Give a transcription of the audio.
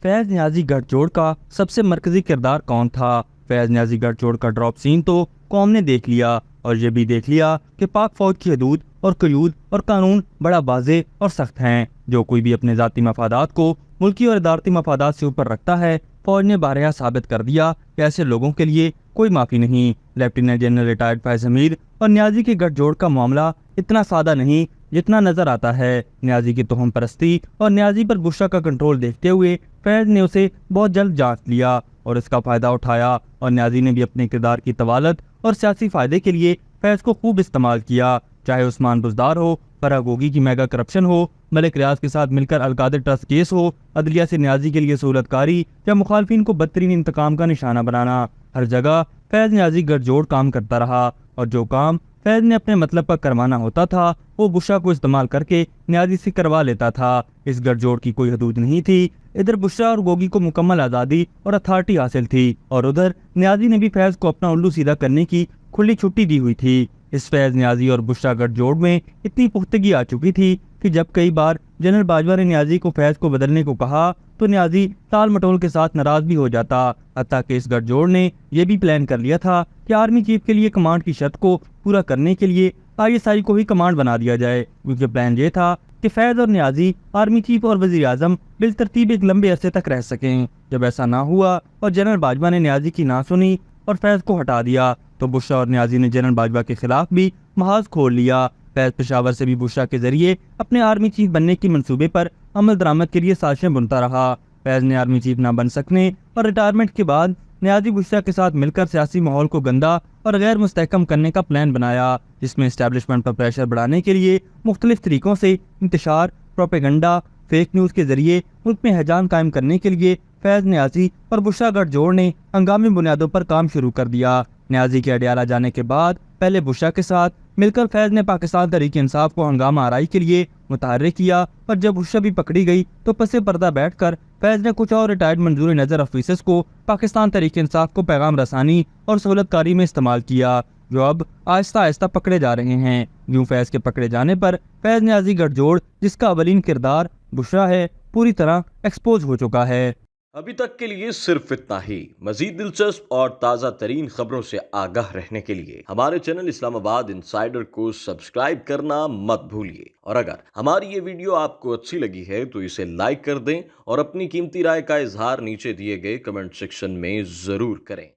फैज नियाजी गठजोड़ का सबसे मरकजी किरदार कौन था? फैज नियाजी गठजोड़ का ड्रॉप सीन तो कौम ने देख लिया, और ये भी देख लिया कि पाक फौज की हदूद और कयूद और कानून बड़ा वाज़ेह और सख्त हैं। जो कोई भी अपने ज़ाती मफादात को मुल्की और इदारती मफादात से ऊपर रखता है, फौज ने बारहा साबित कर दिया कि ऐसे लोगों के लिए कोई माफ़ी नहीं। Lieutenant general retired Faiz Hamid और नियाजी के गठजोड़ का मामला इतना सादा नहीं जितना नजर आता है। नियाजी की तोहम परस्ती और नियाजी पर बुशरा का कंट्रोल देखते हुए फैज ने उसे बहुत जल्द जांच लिया और इसका फायदा उठाया, और नियाजी ने भी अपने किरदार की तवालत और सियासी फायदे के लिए फैज को खूब इस्तेमाल किया। चाहे उस्मान बुज़दार हो, फराह गोगी की मेगा करप्शन हो, मलिक रियाज के साथ मिलकर अलकादर ट्रस्ट केस हो, अदलिया से नियाजी के लिए सहूलतकारी या मुखालफिन को बदतरीन इंतकाम का निशाना बनाना, हर जगह फैज नियाजी गठजोड़ काम करता रहा। और जो काम फैज ने अपने मतलब पर करवाना होता था, वो बुशरा को इस्तेमाल करके नियाजी से करवा लेता था। इस गठजोड़ की कोई हदूद नहीं थी। इधर बुशरा और गोगी को मुकम्मल आज़ादी और अथॉरिटी हासिल थी, और उधर नियाजी ने भी फैज को अपना उल्लू सीधा करने की खुली छुट्टी दी हुई थी। इस फैज नियाजी और बुशरा गठजोड़ में इतनी पुख्तगी आ चुकी थी कि जब कई बार जनरल बाजवा ने नियाजी को फैज को बदलने को कहा तो नियाजी टाल मटोल के साथ नाराज भी हो जाता। हत्ता कि इस गठजोड़ ने यह भी प्लान कर लिया था कि आर्मी चीफ के लिए कमांड की शर्त को पूरा करने के लिए ISI को ही कमांड बना दिया जाए, क्योंकि प्लान ये था कि फैज और नियाजी आर्मी चीफ और वजीर आजम बिलतरतीब एक लंबे अरसे तक रह सकें। जब ऐसा ना हुआ और जनरल बाजवा ने नियाजी की ना सुनी और फैज को हटा दिया, तो बुशरा और नियाजी ने जनरल बाजवा के खिलाफ भी महाज खोल लिया। फैज पेशावर से भी बुशरा के जरिए अपने आर्मी चीफ बनने की मंसूबे पर अमल दरामद के लिए साजिशें बुनता रहा। फैज ने आर्मी चीफ ना बन सकने और रिटायरमेंट के बाद नियाजी बुशरा के साथ मिलकर सियासी माहौल को गंदा और गैर मुस्तहकम करने का प्लान बनाया, जिसमें इस्टेब्लिशमेंट पर प्रेशर बढ़ाने के लिए मुख्तलिफ तरीकों से इंतशार, प्रोपेगेंडा, फेक न्यूज़ के जरिए मुल्क में हैजान कायम करने के लिए फैज नियाजी और बुशरा गठजोड़ ने हंगामी बुनियादों पर काम शुरू कर दिया। नियाजी के अडियाला जाने के बाद पहले बुशरा के साथ मिलकर फैज ने पाकिस्तान तहरीक इंसाफ को हंगामा आराई के लिए मुतहर्रिक किया, और जब बुशरा भी पकड़ी गई तो पसे पर्दा बैठकर फैज ने कुछ और रिटायर्ड मंजूर नजर अफीसर्स को पाकिस्तान तहरीक इंसाफ को पैगाम रसानी और सहूलतकारी में इस्तेमाल किया, जो अब आहिस्ता आहिस्ता पकड़े जा रहे हैं। यूं फैज के पकड़े जाने पर फैज नियाजी गठजोड़, जिसका अवलीन किरदार बुशरा है, पूरी तरह एक्सपोज हो चुका है। अभी तक के लिए सिर्फ इतना ही। मजीद दिलचस्प और ताज़ा तरीन खबरों से आगाह रहने के लिए हमारे चैनल इस्लामाबाद इंसाइडर को सब्सक्राइब करना मत भूलिए, और अगर हमारी ये वीडियो आपको अच्छी लगी है तो इसे लाइक कर दें और अपनी कीमती राय का इजहार नीचे दिए गए कमेंट सेक्शन में ज़रूर करें।